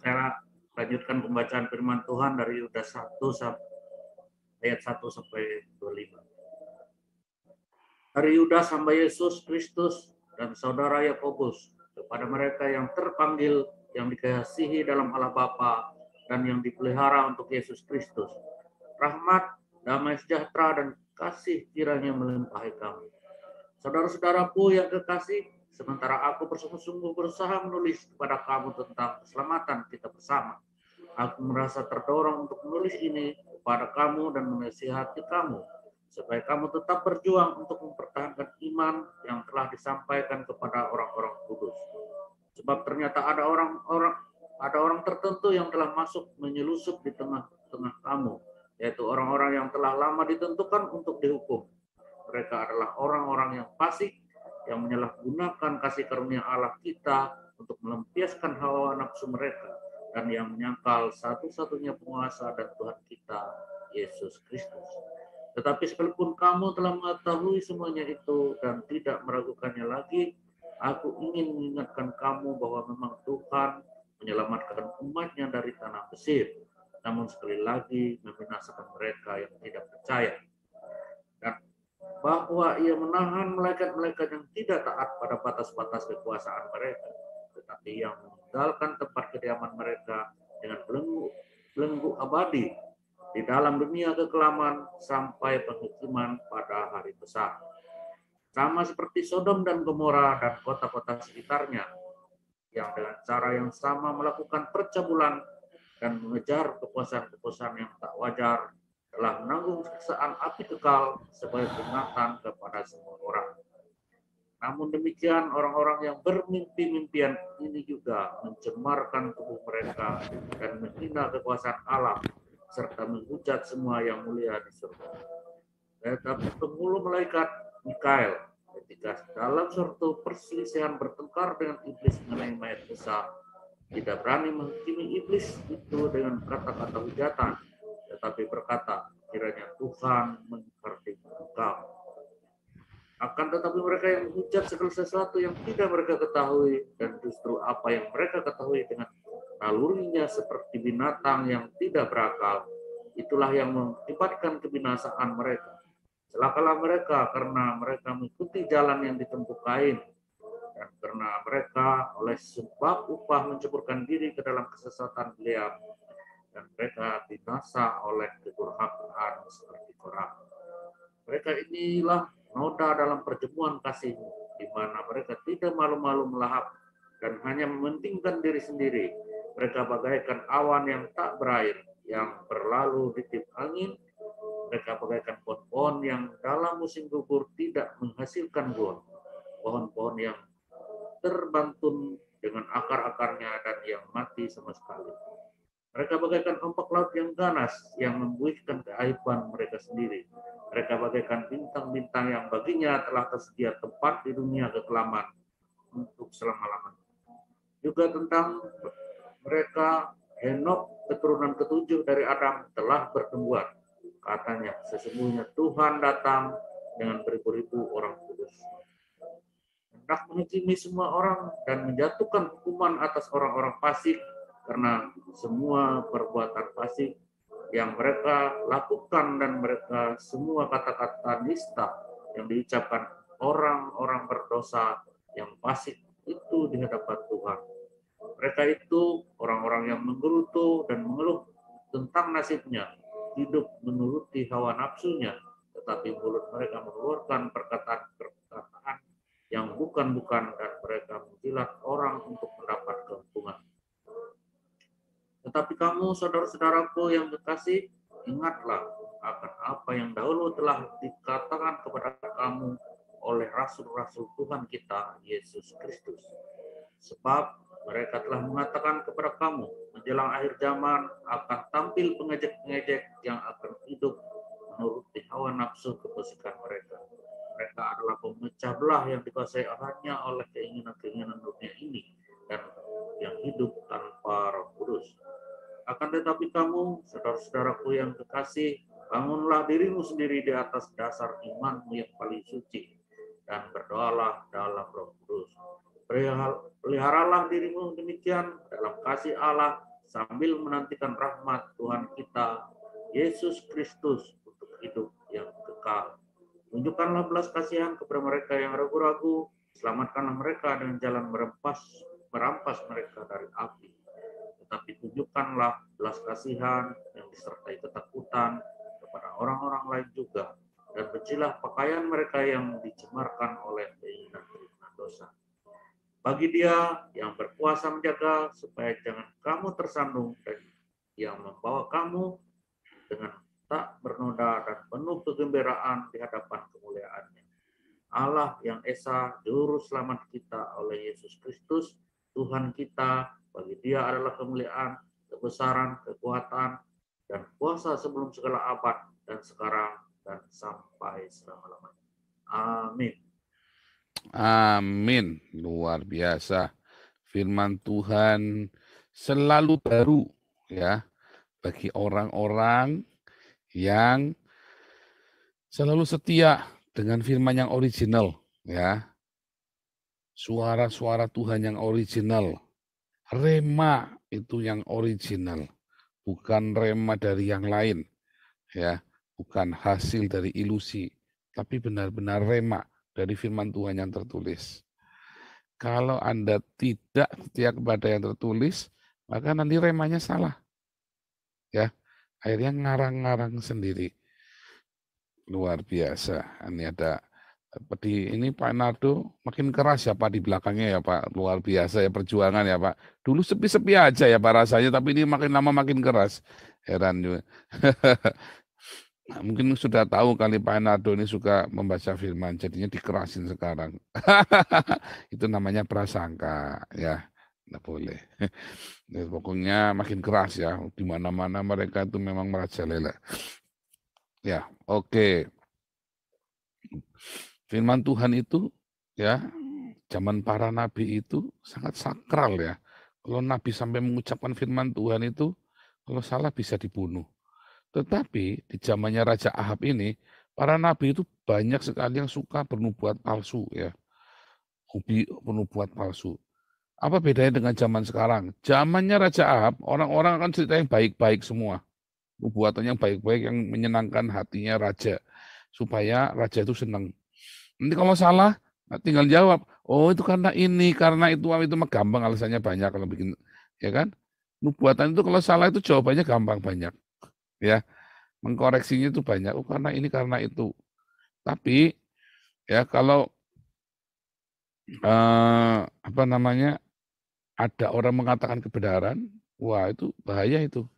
Saya lanjutkan pembacaan firman Tuhan dari Yudas 1 ayat 1 sampai 25. Dari Yudas hamba Yesus Kristus dan saudara Yakobus, kepada mereka yang terpanggil, yang dikasihi dalam Allah Bapa dan yang dipelihara untuk Yesus Kristus. Rahmat, damai sejahtera dan kasih kiranya melimpahi kamu. Saudara-saudaraku yang kekasih, sementara aku bersungguh-sungguh berusaha menulis kepada kamu tentang keselamatan kita bersama, aku merasa terdorong untuk menulis ini kepada kamu dan menasihati kamu, supaya kamu tetap berjuang untuk mempertahankan iman yang telah disampaikan kepada orang-orang kudus. Sebab ternyata ada orang tertentu yang telah masuk menyelusup di tengah-tengah kamu, yaitu orang-orang yang telah lama ditentukan untuk dihukum. Mereka adalah orang-orang yang fasik, yang menyalahgunakan kasih karunia Allah kita untuk melampiaskan hawa nafsu mereka, dan yang menyangkal satu-satunya penguasa dan Tuhan kita, Yesus Kristus. Tetapi sekalipun kamu telah mengetahui semuanya itu dan tidak meragukannya lagi, aku ingin mengingatkan kamu bahwa memang Tuhan menyelamatkan umatnya dari tanah Mesir, namun sekali lagi membinasakan mereka yang tidak percaya. Dan bahwa ia menahan malaikat-malaikat yang tidak taat pada batas-batas kekuasaan mereka, tetapi yang meninggalkan tempat kediaman mereka dengan belenggu abadi di dalam dunia kekelaman sampai penghukuman pada hari besar. Sama seperti Sodom dan Gomora dan kota-kota sekitarnya, yang dengan cara yang sama melakukan percabulan dan mengejar kepuasan-kepuasan yang tak wajar, telah menanggung siksaan api kekal sebagai peringatan kepada semua orang. Namun demikian, orang-orang yang bermimpi-mimpian ini juga mencemarkan tubuh mereka dan menghina kekuasaan Allah, serta menghujat semua yang mulia di surga. Tetapi penghulu malaikat Mikael, ketika dalam suatu perselisihan bertengkar dengan iblis mengenai mayat besar, tidak berani menghakimi iblis itu dengan kata-kata hujatan, tetapi berkata, kiranya Tuhan mengerti engkau. Akan tetapi mereka yang menghujat segala sesuatu yang tidak mereka ketahui, dan justru apa yang mereka ketahui dengan nalurinya seperti binatang yang tidak berakal, itulah yang mengakibatkan kebinasaan mereka. Celakalah mereka karena mereka mengikuti jalan yang ditempuh Kain, dan karena mereka oleh sebab upah menceburkan diri ke dalam kesesatan beliau, dan mereka binasa oleh kedurhakaan seperti Korah. Mereka inilah noda dalam perjamuan kasihmu, di mana mereka tidak malu-malu melahap dan hanya mementingkan diri sendiri. Mereka bagaikan awan yang tak berair, yang berlalu di tiup angin. Mereka bagaikan pohon-pohon yang dalam musim gugur tidak menghasilkan buah, pohon-pohon yang terbantun dengan akar-akarnya dan yang mati sama sekali. Mereka bagaikan ombak laut yang ganas, yang membuihkan keaiban mereka sendiri. Mereka bagaikan bintang-bintang yang baginya telah tersedia tempat di dunia kekelaman untuk selama-lamanya. Juga tentang mereka, Henok, keturunan ketujuh dari Adam, telah bernubuat. Katanya, sesungguhnya Tuhan datang dengan beribu-ribu orang kudus, hendak menghakimi semua orang dan menjatuhkan hukuman atas orang-orang fasik karena semua perbuatan fasik yang mereka lakukan dan mereka semua kata-kata nista yang diucapkan orang-orang berdosa yang fasik itu di hadapan Tuhan. Mereka itu orang-orang yang menggerutu dan mengeluh tentang nasibnya, hidup menuruti hawa nafsunya, tetapi mulut mereka mengeluarkan perkataan-perkataan yang bukan-bukan, dan mereka menjilat orang untuk mendapat keuntungan. Tetapi kamu, saudara-saudaraku yang kekasih, ingatlah akan apa yang dahulu telah dikatakan kepada kamu oleh rasul-rasul Tuhan kita, Yesus Kristus. Sebab mereka telah mengatakan kepada kamu, menjelang akhir zaman akan tampil pengejek-pengejek yang akan hidup menuruti hawa nafsu kepusikan mereka. Mereka adalah pemecah belah yang dikuasai hanya oleh keinginan-keinginan dunia ini dan yang hidup tanpa Roh Kudus. Akan tetapi kamu, saudara-saudaraku yang kekasih, bangunlah dirimu sendiri di atas dasar imanmu yang paling suci, dan berdoalah dalam Roh Kudus. Peliharalah dirimu demikian dalam kasih Allah, sambil menantikan rahmat Tuhan kita, Yesus Kristus, untuk hidup yang kekal. Tunjukkanlah belas kasihan kepada mereka yang ragu-ragu, selamatkanlah mereka dengan jalan merampas mereka dari api. Tetapi tunjukkanlah belas kasihan yang disertai ketakutan kepada orang-orang lain juga, dan bencilah pakaian mereka yang dicemarkan oleh keinginan-keinginan dosa. Bagi Dia yang berkuasa menjaga supaya jangan kamu tersandung, dan yang membawa kamu dengan tak bernoda dan penuh kegembiraan di hadapan kemuliaan-Nya. Allah yang Esa, Juru Selamat kita oleh Yesus Kristus, Tuhan kita, bagi Dia adalah kemuliaan, kebesaran, kekuatan, dan kuasa sebelum segala abad, dan sekarang, dan sampai selama-lamanya. Amin. Amin. Luar biasa. Firman Tuhan selalu baru ya bagi orang-orang yang selalu setia dengan firman yang original ya. Suara-suara Tuhan yang original. Rema itu yang original, bukan rema dari yang lain ya, bukan hasil dari ilusi, tapi benar-benar rema dari firman Tuhan yang tertulis. Kalau Anda tidak setia kepada yang tertulis, maka nanti remanya salah. Ya, akhirnya ngarang-ngarang sendiri. Luar biasa. Ini ada seperti ini Pak Nardo makin keras ya Pak di belakangnya ya Pak. Luar biasa ya perjuangan ya Pak. Dulu sepi-sepi aja ya Pak rasanya, tapi ini makin lama makin keras. Heran juga. Nah, mungkin sudah tahu kali Pak Nardo ini suka membaca firman, jadinya dikerasin sekarang. Itu namanya prasangka ya. Nggak boleh. Ya, pokoknya makin keras ya. Di mana-mana mereka itu memang merajalela. Ya, oke. Firman Tuhan itu ya, zaman para nabi itu sangat sakral ya. Kalau nabi sampai mengucapkan firman Tuhan itu, kalau salah bisa dibunuh. Tetapi di zamannya Raja Ahab ini, para nabi itu banyak sekali yang suka bernubuat palsu ya. Hobi bernubuat palsu. Apa bedanya dengan zaman sekarang? Zamannya Raja Ahab, orang-orang akan cerita yang baik-baik semua. Nubuatan yang baik-baik yang menyenangkan hatinya raja. Supaya raja itu senang. Nanti kalau salah, tinggal jawab, oh itu karena ini, karena itu mah gampang, alasannya banyak kalau bikin, ya kan? Nubuatan itu kalau salah itu jawabannya gampang banyak, ya. Mengkoreksinya itu banyak, oh karena ini, karena itu. Tapi, ya kalau apa namanya, ada orang mengatakan kebenaran, wah itu bahaya itu.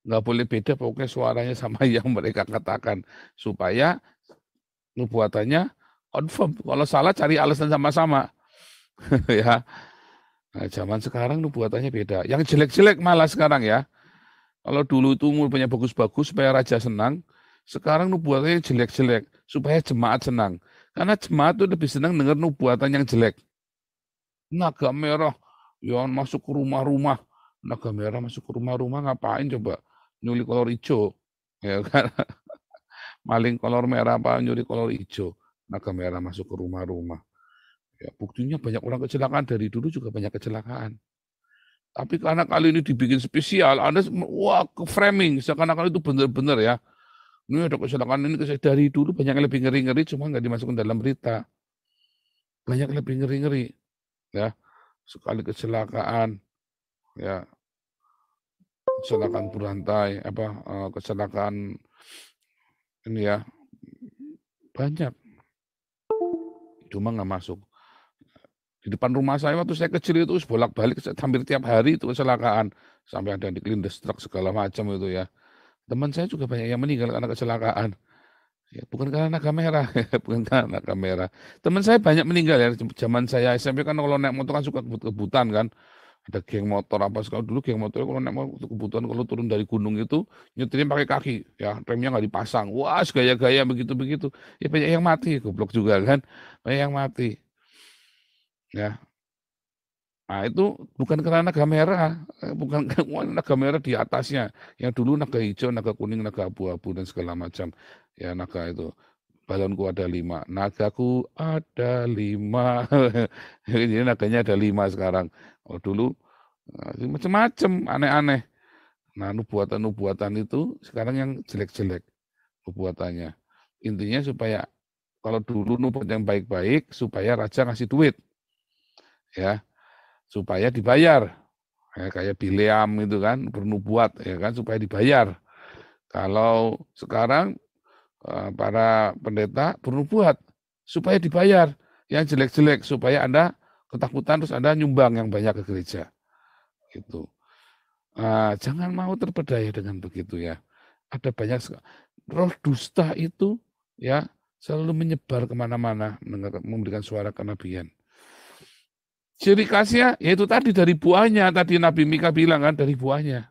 Nggak boleh beda, pokoknya suaranya sama yang mereka katakan. Supaya nubuatannya confirm. Kalau salah cari alasan sama-sama. Ya. Nah, zaman sekarang nubuatannya beda. Yang jelek-jelek malah sekarang ya. Kalau dulu itu banyak bagus-bagus supaya raja senang, sekarang nubuatannya jelek-jelek supaya jemaat senang. Karena jemaat itu lebih senang dengar nubuatan yang jelek. Naga merah yang masuk ke rumah-rumah. Naga merah masuk ke rumah-rumah ngapain coba? Nyuri kolor hijau. Ya kan? Maling kolor merah apa nyuri kolor hijau. Naga merah masuk ke rumah-rumah. Ya, buktinya banyak orang kecelakaan, dari dulu juga banyak kecelakaan. Tapi karena kali ini dibikin spesial, Anda wah ke framing seakan-akan itu benar-benar ya. Ini ada kecelakaan ini, dari dulu banyak yang lebih ngeri-ngeri, cuma nggak dimasukkan dalam berita. Banyak yang lebih ngeri-ngeri, ya. Sekali kecelakaan, ya, kecelakaan berantai, kecelakaan ini ya, banyak. Cuma nggak masuk. Di depan rumah saya waktu saya kecil itu bolak-balik hampir tiap hari itu kecelakaan, sampai ada yang dikelindes truk segala macam itu ya. Teman saya juga banyak yang meninggal karena kecelakaan. Ya, bukan karena naga merah, bukan karena naga merah. Teman saya banyak meninggal ya. Zaman saya SMP kan kalau naik motor kan suka kebut-kebutan kan. Ada geng motor apa sekali dulu, geng motor kalau naik motor kebutuhan, kalau turun dari gunung itu nyetirnya pakai kaki ya, remnya nggak dipasang. Wah, gaya-gaya begitu-begitu. Ya banyak yang mati, goblok juga kan. Banyak yang mati. Ya. Nah, itu bukan karena naga merah, bukan naga merah di atasnya. Yang dulu naga hijau, naga kuning, naga abu-abu dan segala macam. Ya naga itu. Balonku ada 5, nagaku ada 5. Jadi naganya ada 5 sekarang. Oh dulu macam-macam aneh-aneh. Nah, nubuatan-nubuatan itu sekarang yang jelek-jelek nubuatannya. Intinya supaya kalau dulu nubuat yang baik-baik supaya raja ngasih duit, ya, supaya dibayar. Ya, kayak Bileam itu kan bernubuat, ya kan, supaya dibayar. Kalau sekarang para pendeta bernubuat supaya dibayar, yang jelek-jelek supaya Anda ketakutan terus Anda nyumbang yang banyak ke gereja. Gitu. Jangan mau terpedaya dengan begitu ya. Ada banyak roh dusta itu ya selalu menyebar kemana-mana memberikan suara kenabian. Ciri khasnya yaitu tadi dari buahnya, tadi Nabi Mika bilang kan dari buahnya.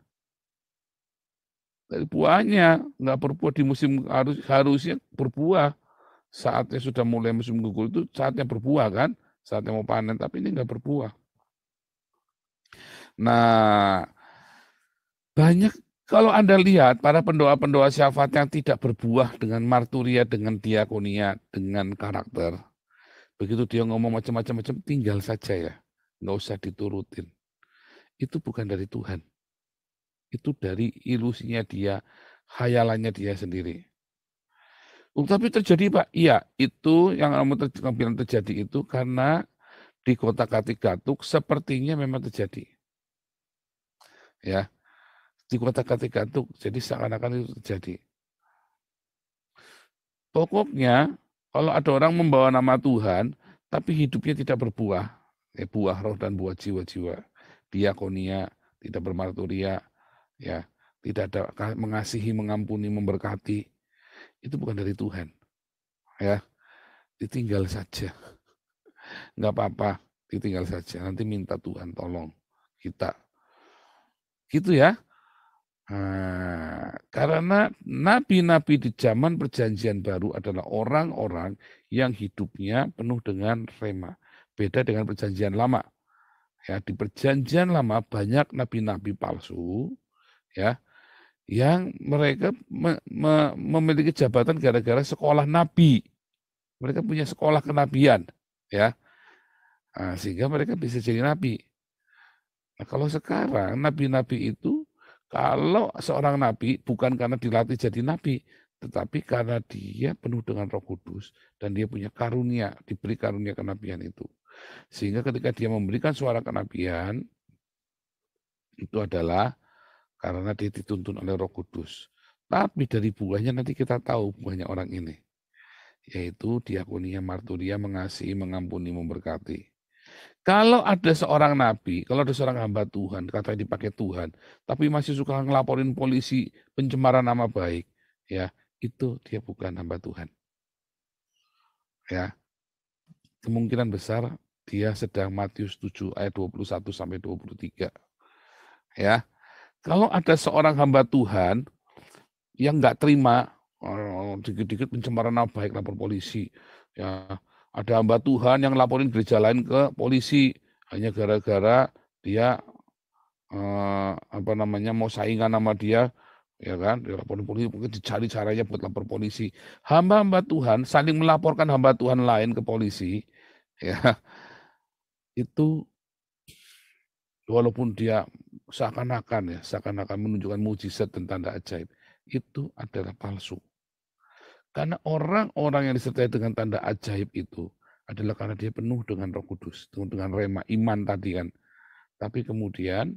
Dari buahnya nggak berbuah di musim harusnya berbuah. Saatnya sudah mulai musim gugur itu saatnya berbuah kan, saatnya mau panen, tapi ini nggak berbuah. Nah, banyak kalau Anda lihat para pendoa-pendoa syafaat yang tidak berbuah dengan marturia, dengan diakonia, dengan karakter, begitu dia ngomong macam-macam tinggal saja ya, nggak usah diturutin. Itu bukan dari Tuhan, itu dari ilusinya dia, khayalannya dia sendiri. Tapi terjadi Pak, iya itu yang kamu bilang terjadi itu karena di kota Katigatuk sepertinya memang terjadi. Ya, di kota Katigatuk, jadi seakan-akan itu terjadi. Pokoknya kalau ada orang membawa nama Tuhan, tapi hidupnya tidak berbuah, buah roh dan buah jiwa-jiwa, diakonia, tidak bermarturia, ya, tidak ada mengasihi, mengampuni, memberkati, itu bukan dari Tuhan, ya, ditinggal saja, nggak apa-apa, ditinggal saja, nanti minta Tuhan tolong kita, gitu ya. Karena nabi-nabi di zaman perjanjian baru adalah orang-orang yang hidupnya penuh dengan rema. Beda dengan perjanjian lama. Ya, di perjanjian lama banyak nabi-nabi palsu ya yang mereka memiliki jabatan gara-gara sekolah nabi. Mereka punya sekolah kenabian ya. Sehingga mereka bisa jadi nabi. Nah, kalau sekarang nabi-nabi itu kalau seorang nabi bukan karena dilatih jadi nabi, tetapi karena dia penuh dengan Roh Kudus dan dia punya karunia, diberi karunia kenabian itu. Sehingga ketika dia memberikan suara kenabian, itu adalah karena dia dituntun oleh Roh Kudus. Tapi dari buahnya nanti kita tahu buahnya orang ini, yaitu diakonia, marturia, mengasihi, mengampuni, memberkati. Kalau ada seorang nabi, kalau ada seorang hamba Tuhan, katanya dipakai Tuhan, tapi masih suka ngelaporin polisi pencemaran nama baik, ya itu dia bukan hamba Tuhan. Ya, kemungkinan besar dia sedang Matius 7 ayat 21 sampai 23. Ya, kalau ada seorang hamba Tuhan yang nggak terima dikit-dikit pencemaran nama baik lapor polisi, ya ada hamba Tuhan yang laporin gereja lain ke polisi hanya gara-gara dia mau saingan sama dia, ya kan, dilaporin polisi, mungkin dicari caranya buat lapor polisi. Hamba-hamba Tuhan saling melaporkan hamba Tuhan lain ke polisi, ya itu walaupun dia seakan-akan menunjukkan mujizat dan tanda ajaib, itu adalah palsu. Karena orang-orang yang disertai dengan tanda ajaib itu adalah karena dia penuh dengan Roh Kudus, dengan rema, iman tadi kan. Tapi kemudian,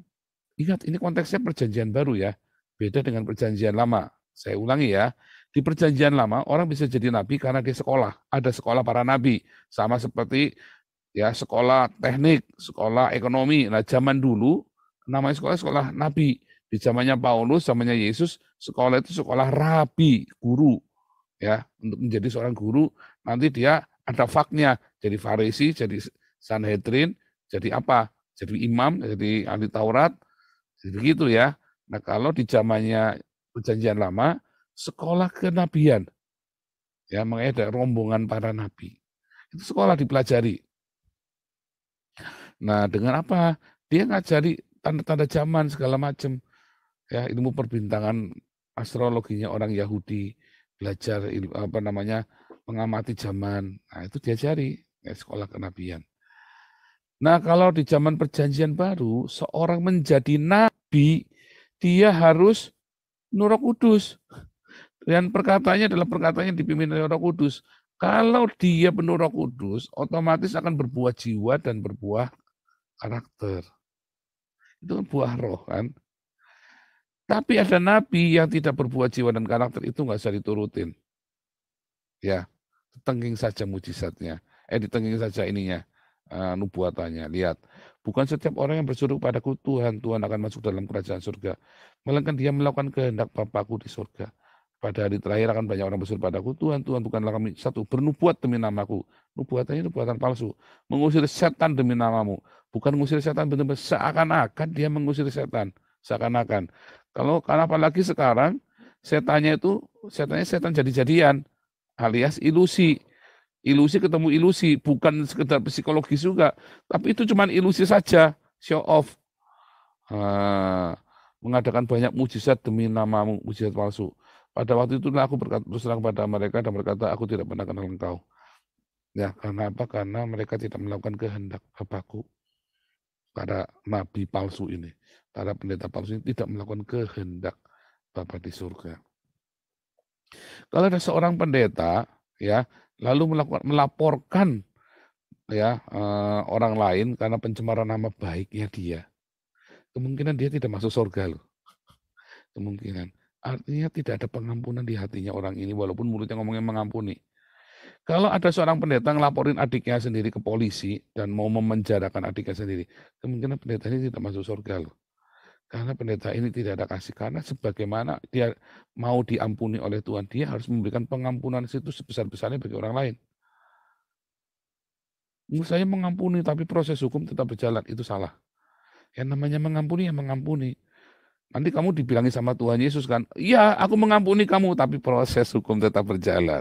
ingat ini konteksnya perjanjian baru ya, beda dengan perjanjian lama. Saya ulangi ya, di perjanjian lama orang bisa jadi nabi karena dia sekolah, ada sekolah para nabi, sama seperti ya sekolah teknik, sekolah ekonomi. Nah zaman dulu namanya sekolah nabi. Di zamannya Paulus, zamannya Yesus, sekolah itu sekolah rabi, guru. Ya, untuk menjadi seorang guru nanti dia ada faknya, jadi Farisi, jadi Sanhedrin, jadi apa? Jadi imam, jadi ahli Taurat, jadi begitu ya. Nah kalau di zamannya perjanjian lama, sekolah kenabian, ya makanya ada rombongan para nabi. Itu sekolah dipelajari. Nah dengan apa? Dia ngajari tanda-tanda zaman segala macam, ya ilmu perbintangan, astrologinya orang Yahudi, belajar mengamati zaman. Nah, itu diajari ya, sekolah kenabian. Nah, kalau di zaman perjanjian baru, seorang menjadi nabi dia harus penuh Roh Kudus. Dan perkataannya adalah perkataan yang dipimpin oleh Roh Kudus. Kalau dia penuh Roh Kudus, otomatis akan berbuah jiwa dan berbuah karakter. Itu kan buah roh kan. Tapi ada nabi yang tidak berbuah jiwa dan karakter, itu nggak usah diturutin. Ya, ditengking saja mujizatnya. Ditengking saja ininya, nubuatannya. Lihat, bukan setiap orang yang berseru padaku, Tuhan, Tuhan akan masuk dalam kerajaan surga. Melainkan dia melakukan kehendak Bapakku di surga. Pada hari terakhir akan banyak orang berseru padaku, Tuhan, Tuhan, bukanlah kami satu, bernubuat demi namaku. Nubuatannya nubuatan palsu. Mengusir setan demi namamu. Bukan mengusir setan benar-benar, seakan-akan dia mengusir setan. Seakan-akan. Karena apalagi sekarang, setannya setan jadi-jadian, alias ilusi. Ilusi ketemu ilusi, bukan sekedar psikologis juga, tapi itu cuma ilusi saja, show off. Mengadakan banyak mujizat demi namamu, mujizat palsu. Pada waktu itu aku berkata terus terang kepada mereka dan berkata, aku tidak pernah kenal engkau. Ya, karena apa? Karena mereka tidak melakukan kehendak Bapakku. Para nabi palsu ini, para pendeta palsu ini tidak melakukan kehendak Bapa di surga. Kalau ada seorang pendeta, ya, lalu melaporkan ya orang lain karena pencemaran nama baiknya dia, kemungkinan dia tidak masuk surga loh. Kemungkinan. Artinya tidak ada pengampunan di hatinya orang ini walaupun mulutnya ngomongnya mengampuni. Kalau ada seorang pendeta ngelaporin adiknya sendiri ke polisi dan mau memenjarakan adiknya sendiri, kemungkinan pendeta ini tidak masuk surga loh. Karena pendeta ini tidak ada kasih. Karena sebagaimana dia mau diampuni oleh Tuhan, dia harus memberikan pengampunan itu sebesar-besarnya bagi orang lain. Saya mengampuni, tapi proses hukum tetap berjalan. Itu salah. Yang namanya mengampuni, ya mengampuni. Nanti kamu dibilangin sama Tuhan Yesus kan, iya aku mengampuni kamu, tapi proses hukum tetap berjalan.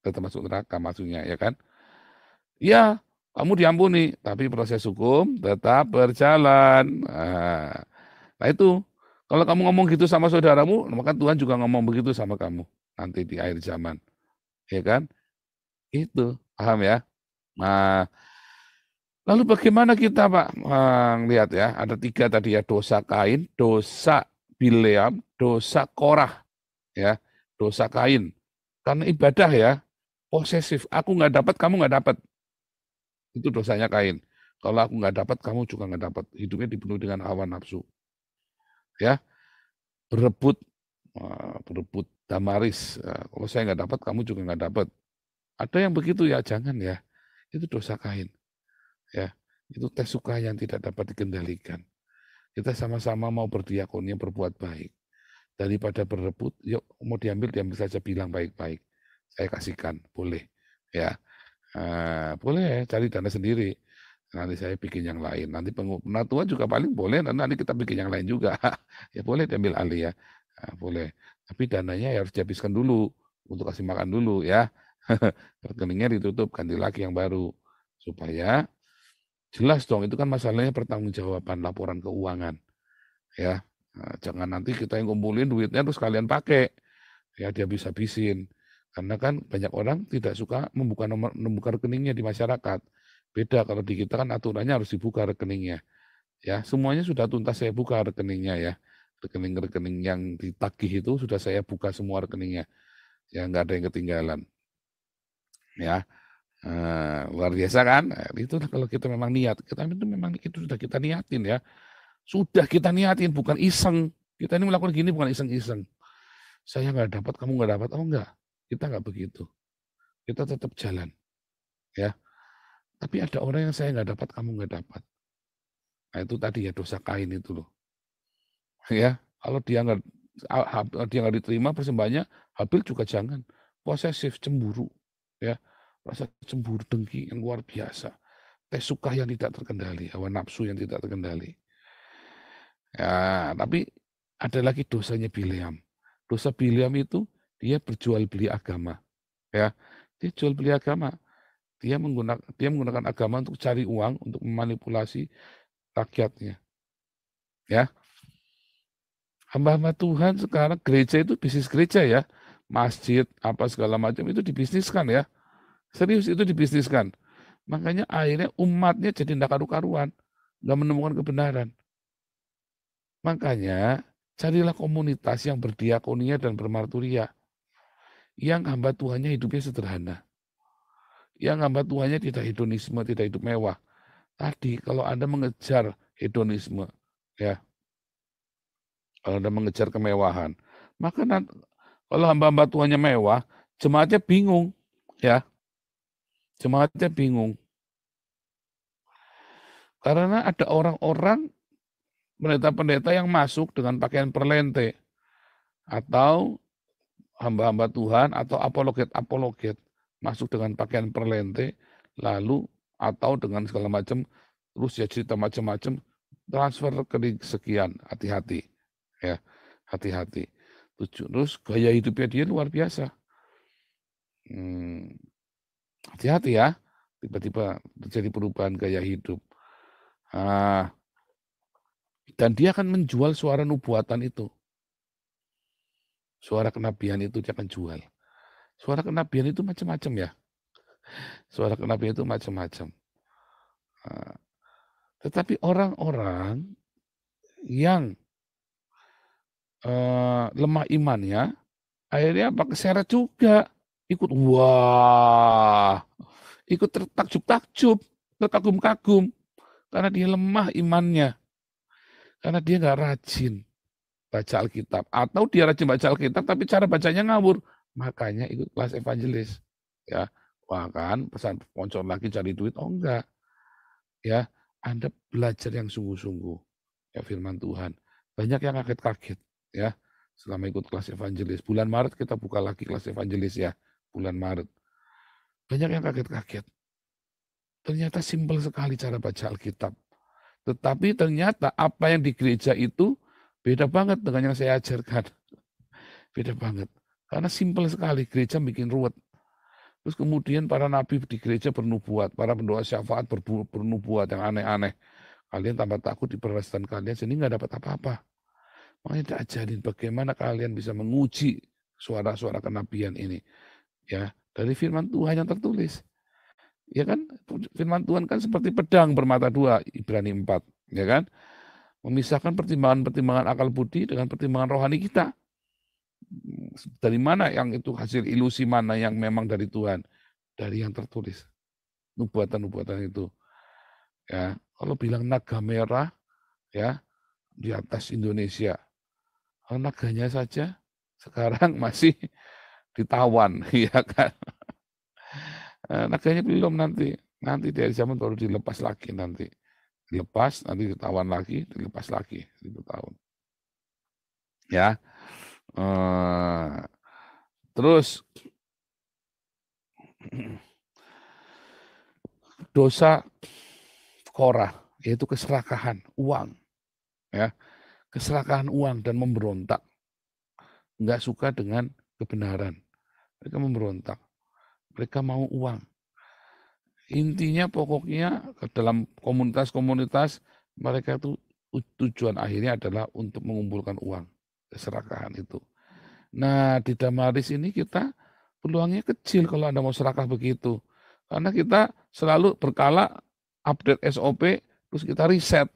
Tetap masuk neraka maksudnya, ya kan? Ya, kamu diampuni, tapi proses hukum tetap berjalan. Nah itu, kalau kamu ngomong gitu sama saudaramu, maka Tuhan juga ngomong begitu sama kamu nanti di akhir zaman. Ya kan? Itu, paham ya? Nah, lalu bagaimana kita Pak lihat ya, ada 3 tadi ya, dosa Kain, dosa Bileam, dosa Korah. Ya, dosa Kain. Karena ibadah ya, posesif. Aku nggak dapat, kamu nggak dapat. Itu dosanya Kain. Kalau aku nggak dapat, kamu juga nggak dapat. Hidupnya dipenuhi dengan hawa nafsu. Ya, berebut Damaris. Kalau saya nggak dapat, kamu juga nggak dapat. Ada yang begitu ya, jangan ya. Itu dosa Kain. Ya, itu tes suka yang tidak dapat dikendalikan. Kita sama-sama mau berdiakonia, berbuat baik. Daripada berebut, yuk mau diambil saja, bilang baik-baik. Saya kasihkan, boleh. Ya, boleh cari dana sendiri. Nanti saya bikin yang lain. Nanti penatua juga paling boleh, nanti kita bikin yang lain juga. Ya boleh diambil alih ya, boleh. Tapi dananya ya harus dihabiskan dulu, untuk kasih makan dulu ya. Rekeningnya ditutup, ganti lagi yang baru. Supaya jelas dong, itu kan masalahnya pertanggungjawaban laporan keuangan. Ya, jangan nanti kita yang kumpulin duitnya terus kalian pakai. Ya dihabis-habisin. Karena kan banyak orang tidak suka membuka rekeningnya di masyarakat. Beda kalau di kita kan aturannya harus dibuka rekeningnya. Ya, semuanya sudah tuntas saya buka rekeningnya ya. Rekening-rekening yang ditagih itu sudah saya buka semua rekeningnya. Ya, nggak ada yang ketinggalan. Ya, luar biasa kan? Itu kalau kita memang niat. Kita itu memang itu sudah kita niatin ya. Sudah kita niatin, bukan iseng. Kita ini melakukan gini bukan iseng-iseng. Saya nggak dapat, kamu nggak dapat. Oh enggak, kita nggak begitu. Kita tetap jalan. Ya, tapi ada orang yang saya nggak dapat, kamu nggak dapat. Nah itu tadi ya dosa Kain itu loh. Ya, kalau dia nggak diterima persembahannya, Habil juga jangan. Posesif, cemburu. Ya, rasa cemburu, dengki yang luar biasa. Tes suka yang tidak terkendali, hawa nafsu yang tidak terkendali. Ya, tapi ada lagi dosanya Bileam. Dosa Bileam itu dia berjual beli agama. Ya, dia jual beli agama. Dia menggunakan agama untuk cari uang, untuk memanipulasi rakyatnya. Ya, hamba-hamba Tuhan sekarang gereja itu bisnis gereja ya, masjid apa segala macam itu dibisniskan ya, serius itu dibisniskan. Makanya akhirnya umatnya jadi tidak karu-karuan, nggak menemukan kebenaran. Makanya carilah komunitas yang berdiakonia dan bermarturia, yang hamba Tuhannya hidupnya sederhana, yang hamba Tuhannya tidak hedonisme, tidak hidup mewah. Tadi kalau Anda mengejar hedonisme, ya, kalau Anda mengejar kemewahan, maka kalau hamba-hamba Tuhannya mewah, jemaatnya bingung, ya, jemaatnya bingung. Karena ada orang-orang pendeta-pendeta yang masuk dengan pakaian perlente, atau hamba-hamba Tuhan atau apologet-apologet masuk dengan pakaian perlente, lalu atau dengan segala macam, terus ya cerita macam-macam, transfer ke sekian, hati-hati, ya, hati-hati. Terus gaya hidupnya dia luar biasa. Hati-hati ya, tiba-tiba terjadi perubahan gaya hidup. Dan dia akan menjual suara nubuatan itu. Suara kenabian itu dia akan jual. Suara kenabian itu macam-macam ya. Suara kenabian itu macam-macam. Tetapi orang-orang yang lemah imannya, akhirnya keseret juga. Ikut, wah, ikut tertakjub-takjub, terkagum-kagum. Karena dia lemah imannya. Karena dia nggak rajin baca Alkitab. Atau dia rajin baca Alkitab, tapi cara bacanya ngawur. Makanya ikut kelas evangelis. Ya, wah kan, pesan poncor lagi cari duit. Oh enggak. Ya, Anda belajar yang sungguh-sungguh. Ya, firman Tuhan. Banyak yang kaget-kaget. Ya, selama ikut kelas evangelis. Bulan Maret kita buka lagi kelas evangelis ya. Bulan Maret. Banyak yang kaget-kaget. Ternyata simpel sekali cara baca Alkitab. Tetapi ternyata apa yang di gereja itu beda banget dengan yang saya ajarkan. Beda banget. Karena simpel sekali, gereja bikin ruwet. Terus kemudian para nabi di gereja bernubuat, para pendoa syafaat bernubuat yang aneh-aneh. Kalian tambah takut di perasaan kalian, sini nggak dapat apa-apa. Makanya diajarin bagaimana kalian bisa menguji suara-suara kenabian ini. Ya, dari firman Tuhan yang tertulis. Ya kan, firman Tuhan kan seperti pedang bermata dua, Ibrani 4. Ya kan, memisahkan pertimbangan-pertimbangan akal budi dengan pertimbangan rohani kita. Dari mana yang itu hasil ilusi, mana yang memang dari Tuhan? Dari yang tertulis. Nubuatan-nubuatan itu. Ya, kalau bilang naga merah, ya, di atas Indonesia. Naganya saja sekarang masih ditawan, ya kan. Naganya belum nanti dari zaman baru dilepas lagi nanti. Dilepas, nanti ditawan lagi, dilepas lagi 1000 tahun. Ya. Terus dosa Korah, yaitu keserakahan uang. Ya. Keserakahan uang dan memberontak. Enggak suka dengan kebenaran. Mereka memberontak. Mereka mau uang. Intinya pokoknya dalam komunitas-komunitas mereka itu tujuan akhirnya adalah untuk mengumpulkan uang. Keserakahan itu. Nah, di Damaris ini kita peluangnya kecil kalau Anda mau serakah begitu. Karena kita selalu berkala update SOP, terus kita riset.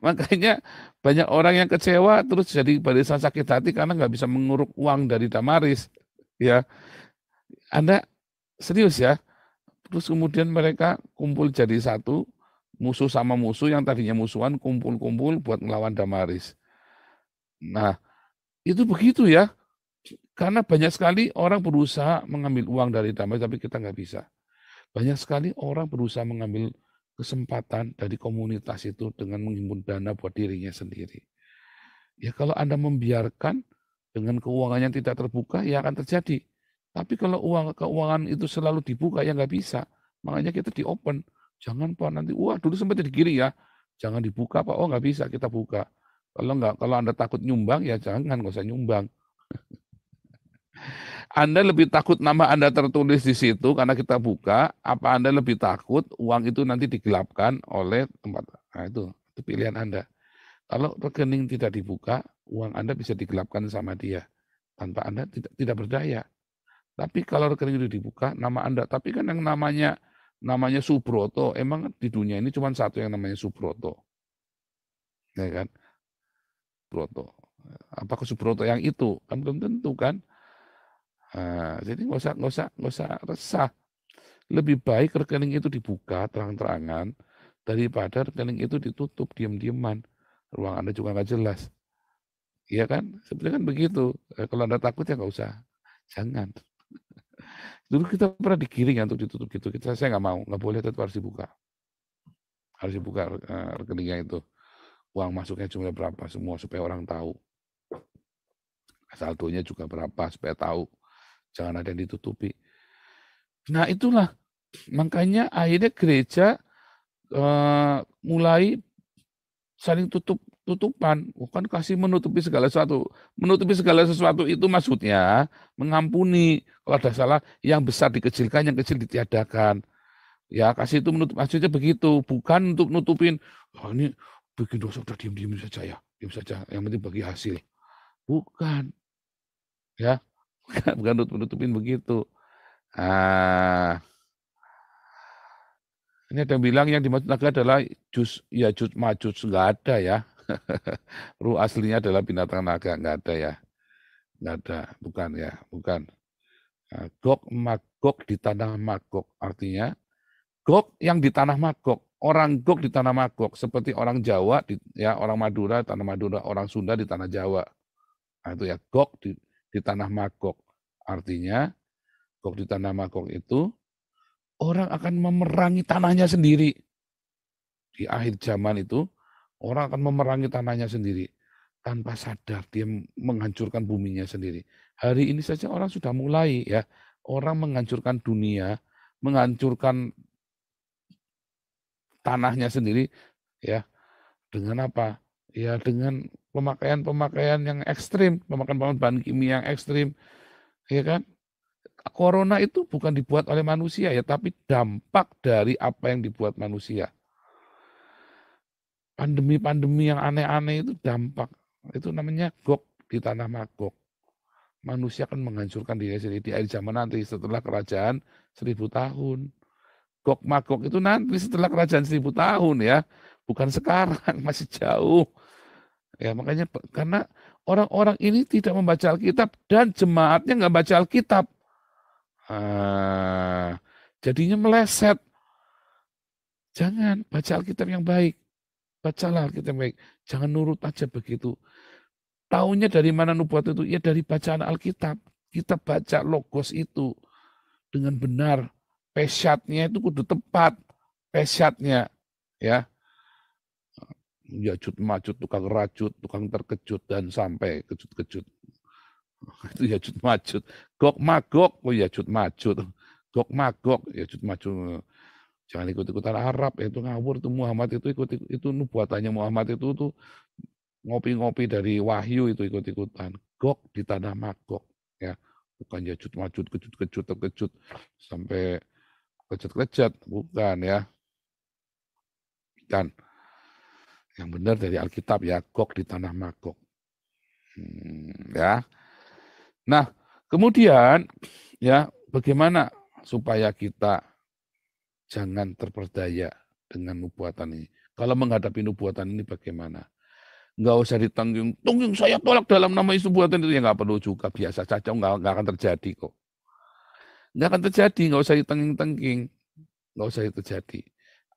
Makanya banyak orang yang kecewa terus jadi barisan sakit hati karena nggak bisa menguruk uang dari Damaris. Ya, Anda serius ya. Terus kemudian mereka kumpul jadi satu, musuh sama musuh yang tadinya musuhan kumpul-kumpul buat ngelawan Damaris. Nah, itu begitu ya. Karena banyak sekali orang berusaha mengambil uang dari Damaris, tapi kita nggak bisa. Banyak sekali orang berusaha mengambil kesempatan dari komunitas itu dengan menghimpun dana buat dirinya sendiri. Ya kalau Anda membiarkan dengan keuangan yang tidak terbuka, ya akan terjadi. Tapi kalau keuangan itu selalu dibuka, ya nggak bisa. Makanya kita di open. Jangan Pak nanti, wah dulu sempat jadi gini ya. Jangan dibuka Pak, oh nggak bisa, kita buka. Kalau Anda takut nyumbang, ya jangan, nggak usah nyumbang. Anda lebih takut nama Anda tertulis di situ karena kita buka, apa Anda lebih takut uang itu nanti digelapkan oleh tempat. Nah itu pilihan Anda. Kalau rekening tidak dibuka, uang Anda bisa digelapkan sama dia tanpa Anda tidak berdaya. Tapi kalau rekening itu dibuka, nama Anda, tapi kan yang namanya Subroto, emang di dunia ini cuma satu yang namanya Subroto. Ya kan? Subroto. Apakah Subroto yang itu? Kan belum tentu kan. Jadi nggak usah resah. Lebih baik rekening itu dibuka terang-terangan daripada rekening itu ditutup diam-diaman. Ruang Anda juga nggak jelas. Iya kan? Sebenarnya kan begitu. Kalau Anda takut ya nggak usah. Jangan. Dulu kita pernah digiring untuk ditutup gitu. Saya nggak mau, nggak boleh, tetap harus dibuka. Harus dibuka rekeningnya itu. Uang masuknya jumlah berapa semua supaya orang tahu. Saldonya juga berapa supaya tahu. Jangan ada yang ditutupi. Nah itulah, makanya akhirnya gereja mulai saling tutupan, bukan kasih menutupi segala sesuatu. Menutupi segala sesuatu itu maksudnya mengampuni. Kalau ada salah, yang besar dikecilkan, yang kecil ditiadakan. Ya, kasih itu menutup, maksudnya begitu. Bukan untuk nutupin, oh, ini bikin dosa, udah diam-diam saja ya. Diam saja, yang penting bagi hasil. Bukan. Ya, bukan nutupin begitu. Ini ada yang bilang yang dimaksud naga adalah jus majus, nggak ada ya. Ruh aslinya adalah binatang naga, nggak ada ya. Nggak ada, bukan ya, bukan. Gog Magog di tanah Magog, artinya Gog yang di tanah Magog, orang Gog di tanah Magog, seperti orang Jawa, ya orang Madura, tanah Madura, orang Sunda di tanah Jawa. Nah, itu ya Gog di tanah Magog, artinya Gog di tanah Magog itu orang akan memerangi tanahnya sendiri. Di akhir zaman itu, orang akan memerangi tanahnya sendiri. Tanpa sadar, dia menghancurkan buminya sendiri. Hari ini saja orang sudah mulai ya, orang menghancurkan dunia, menghancurkan tanahnya sendiri, ya dengan apa? Ya dengan pemakaian yang ekstrim, pemakaian bahan kimia yang ekstrim, ya kan? Corona itu bukan dibuat oleh manusia ya, tapi dampak dari apa yang dibuat manusia. Pandemi-pandemi yang aneh-aneh itu dampak, itu namanya Gog di tanah Magog. Manusia akan menghancurkan diri sendiri di akhir zaman nanti setelah kerajaan 1000 tahun. Gog Magog itu nanti setelah kerajaan 1000 tahun ya, bukan sekarang, masih jauh. Ya makanya karena orang-orang ini tidak membaca Alkitab dan jemaatnya nggak baca Alkitab. Jadinya meleset. Jangan, baca Alkitab yang baik. Bacalah Alkitab yang baik. Jangan nurut aja begitu. Taunya dari mana nubuat itu? Ya dari bacaan Alkitab. Kita baca logos itu dengan benar. Pesyatnya itu kudu tepat. Pesyatnya. Ya. Yajud majud, tukang rajut, tukang terkejut, dan sampai kejut-kejut. Itu Yajud majud. Gog magog, oh Yajud majud. Gog magog, Yajud majud. Jangan ikut-ikutan Arab, itu ngawur tuh Muhammad itu nubuatannya Muhammad itu tuh ngopi-ngopi dari wahyu itu ikut-ikutan. Gog di tanah Magog ya. Bukan Yajud majud, kejut-kejut, terkejut sampai kejut-kejut, bukan ya. Bukan. Yang benar dari Alkitab ya, Gog di tanah Magog. Ya. Nah, kemudian ya bagaimana supaya kita jangan terperdaya dengan nubuatan ini. Kalau menghadapi nubuatan ini bagaimana? Nggak usah ditengking, saya tolak dalam nama Yesus nubuatan itu, ya nggak perlu juga, biasa saja, nggak akan terjadi kok. Nggak akan terjadi, nggak usah ditengking-tengking, nggak usah terjadi.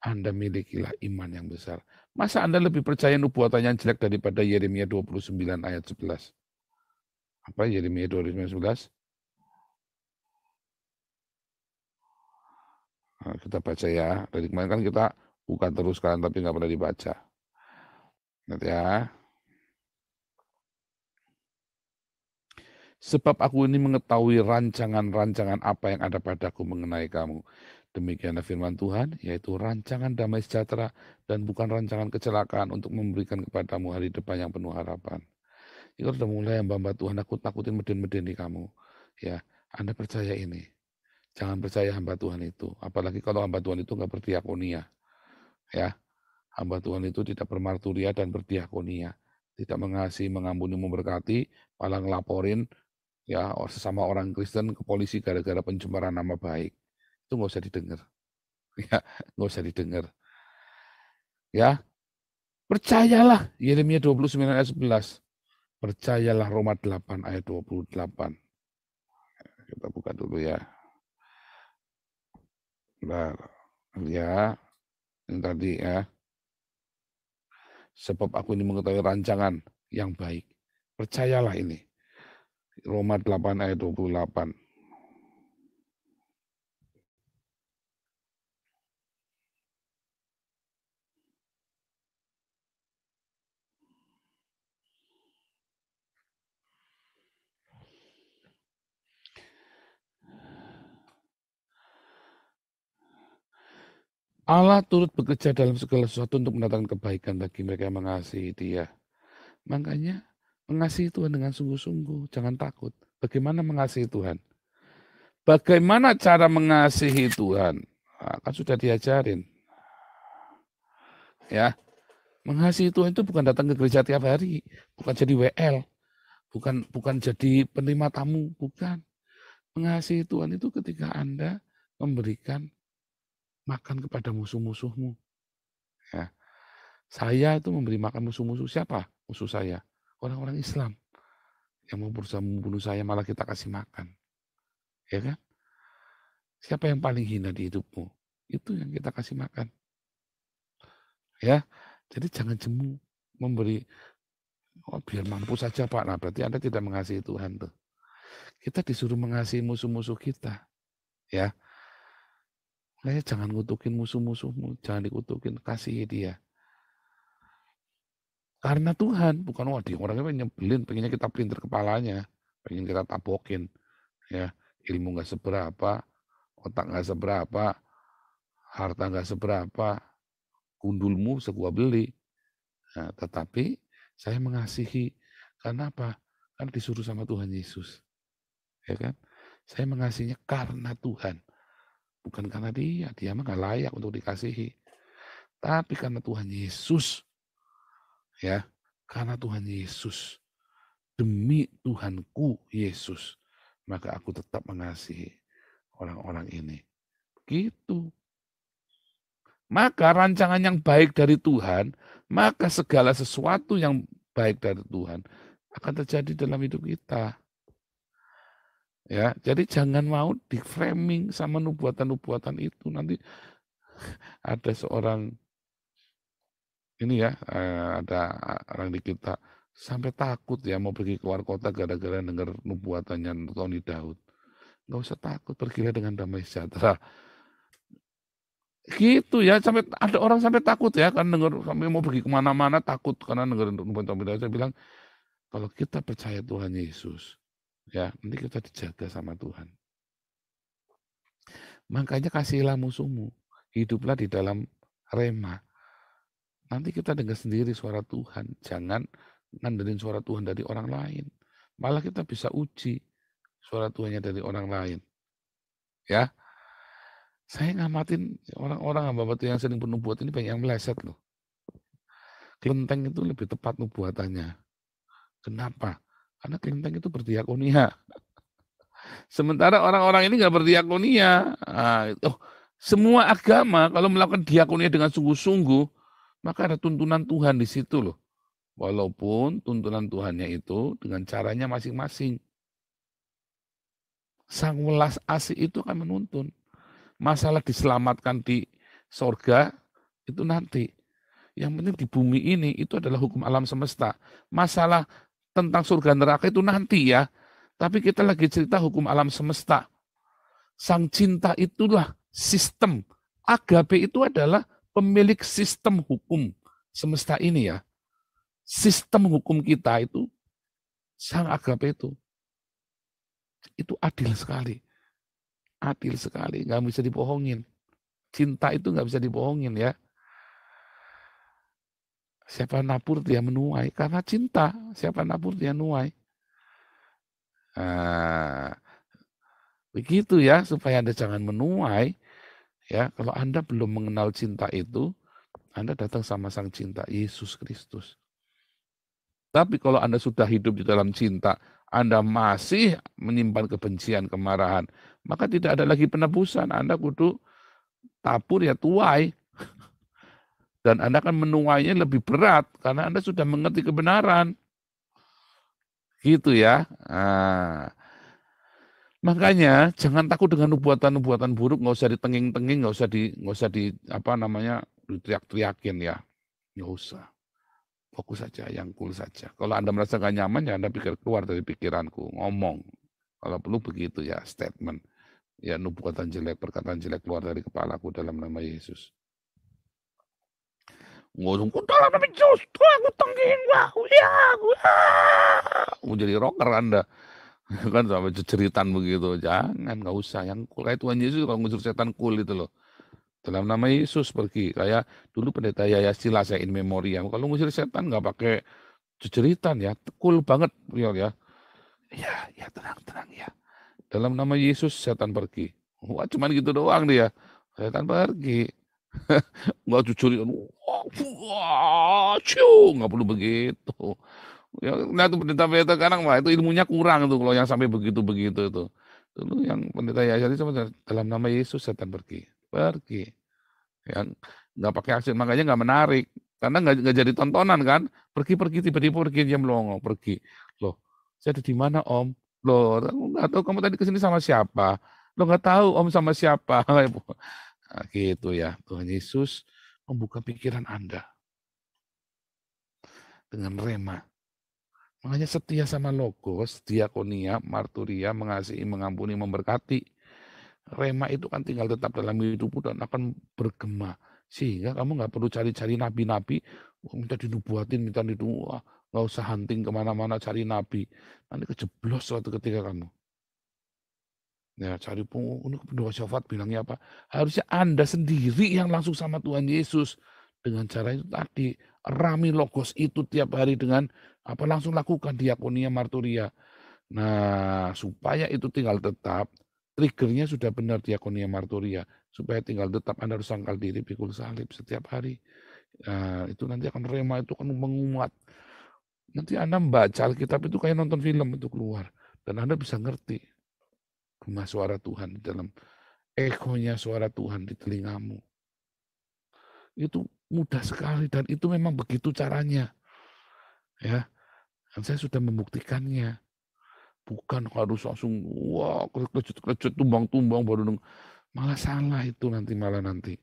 Anda milikilah iman yang besar. Masa Anda lebih percaya nubuatan yang jelek daripada Yeremia 29 ayat 11? Apa Yeremia 29:11? Nah, kita baca ya. Dari kemarin kan kita bukan terus kan, tapi nggak pernah dibaca. Lihat ya. Sebab aku ini mengetahui rancangan-rancangan apa yang ada padaku mengenai kamu. Demikianlah firman Tuhan, yaitu rancangan damai sejahtera dan bukan rancangan kecelakaan untuk memberikan kepadamu hari depan yang penuh harapan. Itu sudah mulai hamba-hamba Tuhan nakutin meden-meden di kamu. Ya, Anda percaya ini. Jangan percaya hamba Tuhan itu. Apalagi kalau hamba Tuhan itu nggak berdiakonia. Ya, hamba Tuhan itu tidak bermarturia dan berdiakonia. Tidak mengasihi, mengampuni, memberkati, malah ngelaporin ya sesama orang Kristen ke polisi gara-gara pencemaran nama baik. Itu nggak usah didengar. Ya, nggak usah didengar. Ya, Percayalah, Yeremia 29 ayat 11. Percayalah, Roma 8 ayat 28. Kita buka dulu ya. Bentar. Ya, ini tadi ya. Sebab aku ini mengetahui rancangan yang baik. Percayalah ini. Roma 8 ayat 28. Allah turut bekerja dalam segala sesuatu untuk mendatangkan kebaikan bagi mereka yang mengasihi Dia. Makanya mengasihi Tuhan dengan sungguh-sungguh, jangan takut. Bagaimana mengasihi Tuhan? Bagaimana cara mengasihi Tuhan? Nah, kan sudah diajarin. Ya, mengasihi Tuhan itu bukan datang ke gereja tiap hari, bukan jadi WL, bukan jadi penerima tamu, bukan. Mengasihi Tuhan itu ketika Anda memberikan makan kepada musuh-musuhmu. Ya. Saya itu memberi makan musuh-musuh siapa? Musuh saya. Orang-orang Islam. Yang mau berusaha membunuh saya malah kita kasih makan. Ya kan? Siapa yang paling hina di hidupmu? Itu yang kita kasih makan. Ya. Jadi jangan jemu memberi, biar mampu saja Pak. Nah berarti Anda tidak mengasihi Tuhan tuh. Kita disuruh mengasihi musuh-musuh kita. Ya. Makanya jangan ngutukin musuh-musuhmu. Jangan dikutukin. Kasihi dia. Karena Tuhan, bukan orangnya nyebelin, pengennya kita pelintir kepalanya, pengen kita tabokin, ya ilmu nggak seberapa, otak nggak seberapa, harta nggak seberapa, gundulmu segua beli. Nah, tetapi saya mengasihi, karena apa? Kan disuruh sama Tuhan Yesus, ya kan? Saya mengasihinya karena Tuhan, bukan karena dia mah nggak layak untuk dikasihi, tapi karena Tuhan Yesus. Ya, karena Tuhan Yesus, demi Tuhanku Yesus, maka aku tetap mengasihi orang-orang ini. Gitu. Maka rancangan yang baik dari Tuhan, maka segala sesuatu yang baik dari Tuhan akan terjadi dalam hidup kita. Ya, jadi jangan mau di framing sama nubuatan-nubuatan itu. Nanti ada seorang ini ya, ada orang di kita sampai takut ya mau pergi keluar kota gara-gara dengar nubuatannya Tony Daud. Nggak usah takut, pergilah dengan damai sejahtera. Gitu ya, sampai ada orang sampai takut ya, kan dengar sampai mau pergi kemana-mana takut karena dengar nubuatan Tony Daud. Saya bilang, kalau kita percaya Tuhan Yesus, ya nanti kita dijaga sama Tuhan. Makanya kasihilah musuhmu, hiduplah di dalam rema. Nanti kita dengar sendiri suara Tuhan, jangan ngandelin suara Tuhan dari orang lain. Malah kita bisa uji suara Tuhannya dari orang lain. Ya, saya ngamatin orang-orang hamba batu yang sering penubuat ini banyak yang meleset loh. Kelenteng itu lebih tepat nubuatannya. Kenapa? Karena kelenteng itu berdiakonia. Sementara orang-orang ini nggak berdiakonia. Semua agama kalau melakukan diakonia dengan sungguh-sungguh, maka ada tuntunan Tuhan di situ loh. Walaupun tuntunan Tuhannya itu dengan caranya masing-masing. Sang welas asih itu akan menuntun. Masalah diselamatkan di sorga itu nanti. Yang penting di bumi ini itu adalah hukum alam semesta. Masalah tentang surga neraka itu nanti ya. Tapi kita lagi cerita hukum alam semesta. Sang cinta itulah sistem. Agape itu adalah pemilik sistem hukum semesta ini ya. Sistem hukum kita itu, sang agape itu adil sekali. Adil sekali, nggak bisa dibohongin. Cinta itu nggak bisa dibohongin ya. Siapa nabur dia menuai, karena cinta. Siapa nabur dia nuai. Nah, begitu ya, supaya Anda jangan menuai. Ya, kalau Anda belum mengenal cinta itu, Anda datang sama sang cinta, Yesus Kristus. Tapi kalau Anda sudah hidup di dalam cinta, Anda masih menyimpan kebencian, kemarahan, maka tidak ada lagi penebusan. Anda kudu tabur ya tuai. Dan Anda akan menuainya lebih berat karena Anda sudah mengerti kebenaran. Gitu ya. Nah, makanya jangan takut dengan nubuatan-nubuatan buruk, nggak usah ditenging-tenging, nggak usah di apa namanya diteriak-teriakin ya, nggak usah. Fokus saja, yang cool saja. Kalau Anda merasa nggak nyaman, ya Anda pikir keluar dari pikiranku, ngomong. Kalau perlu begitu ya, statement. Ya nubuatan jelek, perkataan jelek keluar dari kepalaku dalam nama Yesus. Ngomong, dalam nama Yesus, aku tengging, mau jadi rocker Anda. Kan sampai ceritan begitu. Jangan, nggak usah. Yang cool kayak Tuhan Yesus kalau ngusir setan cool itu loh. Dalam nama Yesus pergi. Kayak dulu pendeta Yaya Sila saya in memoriam. Kalau ngusir setan nggak pakai ceritan ya. Cool banget beliau ya. Ya tenang ya. Dalam nama Yesus setan pergi. Wah cuman gitu doang dia. Setan pergi. Nggak curitan. Wah, nggak perlu begitu. Ya, nah itu pendeta-pendeta sekarang mah itu ilmunya kurang tuh kalau yang sampai begitu-begitu itu. Dulu yang pendeta Yaya itu dalam nama Yesus setan pergi. Pergi. Yang nggak pakai aksen, makanya nggak menarik. Karena nggak jadi tontonan kan. Pergi-pergi tiba-tiba pergi dia melongo, pergi. Loh, saya ada di mana Om? Loh, aku nggak tahu kamu tadi kesini sama siapa. Lo nggak tahu Om sama siapa. Nah, gitu ya. Tuhan Yesus membuka pikiran Anda dengan rema. Makanya setia sama logos, diakonia, marturia, mengasihi, mengampuni, memberkati. Rema itu kan tinggal tetap dalam hidupmu dan akan bergema. Sehingga kamu nggak perlu cari-cari nabi-nabi, minta dinubuatin, minta nggak usah hunting kemana-mana cari nabi. Nanti kejeblos suatu ketika kamu. Ya cari ini pendoa syafaat bilangnya apa? Harusnya Anda sendiri yang langsung sama Tuhan Yesus. Dengan cara itu tadi, rami logos itu tiap hari dengan apa langsung lakukan diakonia marturia. Nah, supaya itu tinggal tetap, triggernya sudah benar diakonia marturia. Supaya tinggal tetap Anda harus sangkal diri, pikul salib setiap hari. Nah, itu nanti akan rema itu akan menguat. Nanti Anda membaca Alkitab itu kayak nonton film itu keluar. Dan Anda bisa ngerti gema suara Tuhan di dalam ekonya suara Tuhan di telingamu. Itu mudah sekali dan itu memang begitu caranya. Ya, dan saya sudah membuktikannya. Bukan harus langsung wah kelecut tumbang-tumbang baru malah salah itu nanti nanti.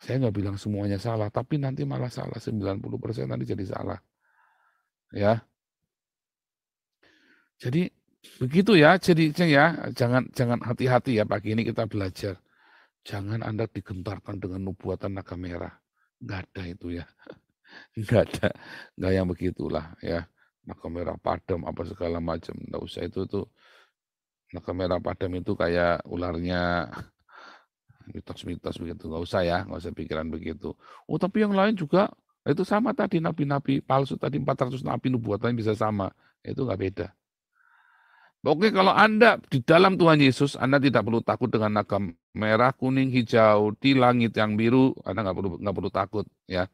Saya nggak bilang semuanya salah, tapi nanti malah salah 90% nanti jadi salah. Ya. Jadi begitu ya, jadinya ya, jangan hati-hati ya pagi ini kita belajar. Jangan Anda digentarkan dengan nubuatan naga merah. Nggak ada itu ya. Nggak ada. Nggak yang begitulah ya. Naga merah padam apa segala macam. Nggak usah itu tuh. Naga merah padam itu kayak ularnya mitos-mitos begitu. Nggak usah ya. Nggak usah pikiran begitu. Oh tapi yang lain juga. Itu sama tadi nabi-nabi palsu tadi 400 nabi nubuatannya bisa sama. Itu nggak beda. Oke, kalau Anda di dalam Tuhan Yesus, Anda tidak perlu takut dengan naga merah, kuning, hijau, di langit yang biru. Anda nggak perlu takut, ya.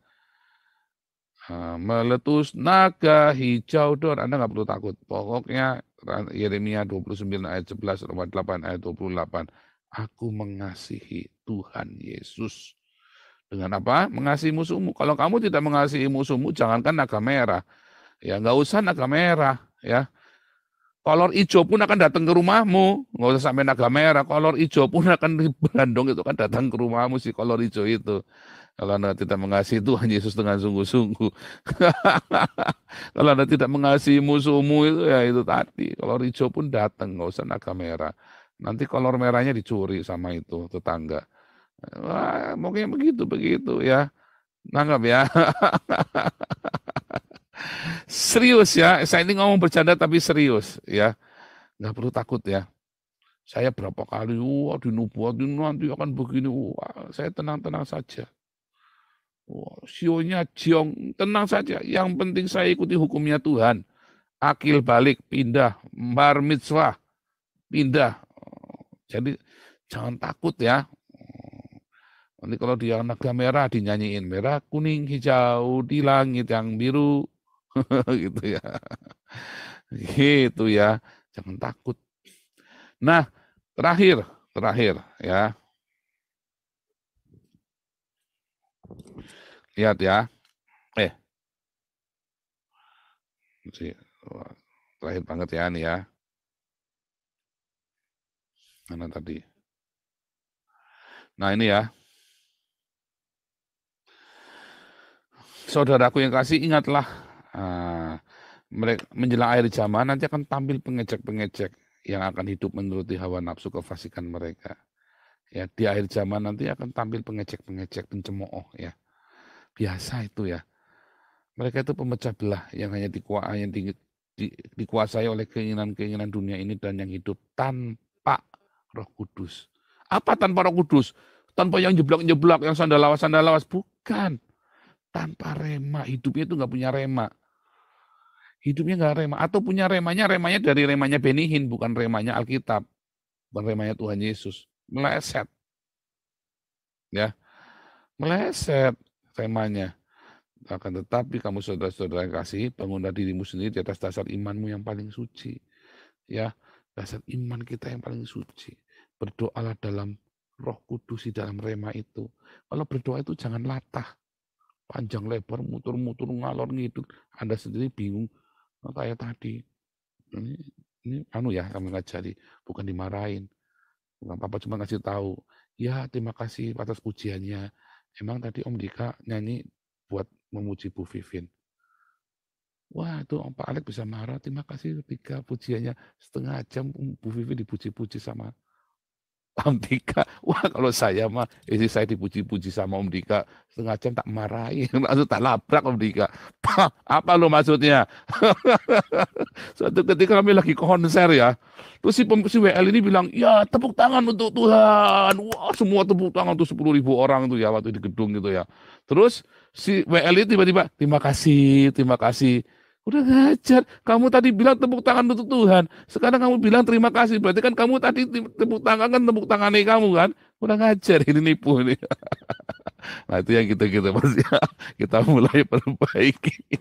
Meletus naga hijau dor, Anda nggak perlu takut. Pokoknya Yeremia 29 ayat 11, Roma 8 ayat 28. Aku mengasihi Tuhan Yesus. Dengan apa? Mengasihi musuhmu. Kalau kamu tidak mengasihi musuhmu, jangankan naga merah. Ya nggak usah naga merah, ya. Kolor hijau pun akan datang ke rumahmu, nggak usah sampai naga merah. Kolor hijau pun akan di Bandung itu kan datang ke rumahmu si kolor hijau itu. Kalau Anda tidak mengasihi Tuhan Yesus dengan sungguh-sungguh. Kalau Anda tidak mengasihi musuhmu itu ya itu tadi. Kolor hijau pun datang, nggak usah naga merah. Nanti kolor merahnya dicuri sama itu tetangga. Wah, mungkin begitu ya. Nanggap ya. Serius ya, saya ini ngomong bercanda tapi serius ya. Nggak perlu takut ya. Saya berapa kali, wah dinubuatin nanti akan begini, wah saya tenang-tenang saja. Wah, sionya jiong, tenang saja. Yang penting saya ikuti hukumnya Tuhan. Akil balik, pindah, bar mitzvah, pindah. Jadi jangan takut ya. Nanti kalau dia naga merah dinyanyiin merah, kuning, hijau di langit yang biru, gitu ya. Gitu ya. Jangan takut. Nah, terakhir ya. Lihat ya. Terakhir banget ya nih ya. Mana tadi? Nah ini ya. Saudaraku yang kasih, ingatlah. Mereka menjelang akhir zaman nanti akan tampil pengecek-pengecek yang akan hidup menuruti hawa nafsu kefasikan mereka. Ya, di akhir zaman nanti akan tampil pengecek-pengecek, pencemooh ya. Biasa itu ya. Mereka itu pemecah belah yang hanya dikuasai oleh keinginan-keinginan dunia ini dan yang hidup tanpa Roh Kudus. Apa tanpa Roh Kudus? Tanpa yang jeblak-jeblak, yang sandalawas-sandalawas. Bukan. Tanpa rema. Hidupnya itu nggak punya rema. Hidupnya nggak rema. Atau punya remanya dari remanya Benihin, bukan remanya Alkitab. Bukan remanya Tuhan Yesus. Meleset. Ya, meleset remanya. Akan tetapi kamu saudara-saudara yang kasih, bangunlah dirimu sendiri di atas dasar imanmu yang paling suci. Ya, dasar iman kita yang paling suci. Berdoalah dalam Roh Kudus di dalam rema itu. Kalau berdoa itu jangan latah. Panjang lebar, mutur-mutur, ngalor ngidul. Anda sendiri bingung. Kayak tadi. Ini ya, kami ngajari. Bukan dimarahin. Bukan Papa cuma ngasih tahu. Ya, terima kasih atas pujiannya. Emang tadi Om Dika nyanyi buat memuji Bu Vivin. Wah, itu Om Pak Alex bisa marah. Terima kasih ketika pujiannya setengah jam Bu Vivin dipuji-puji sama Om Dika. Wah, kalau saya mah, istri saya dipuji-puji sama Om Dika, setengah jam tak marahin, langsung tak labrak Om Dika. Apa lo maksudnya? Suatu ketika kami lagi konser ya, terus si WL ini bilang, ya tepuk tangan untuk Tuhan. Wah, semua tepuk tangan tuh 10.000 orang tuh ya, waktu di gedung gitu ya. Terus si WL ini tiba-tiba, terima kasih, terima kasih. Udah ngajar, kamu tadi bilang tepuk tangan untuk Tuhan, sekarang kamu bilang terima kasih, berarti kan kamu tadi tepuk tangan kan tepuk tangan kamu kan, udah ngajar, ini nipu ini. Nah itu yang kita pasti kita mulai perbaiki.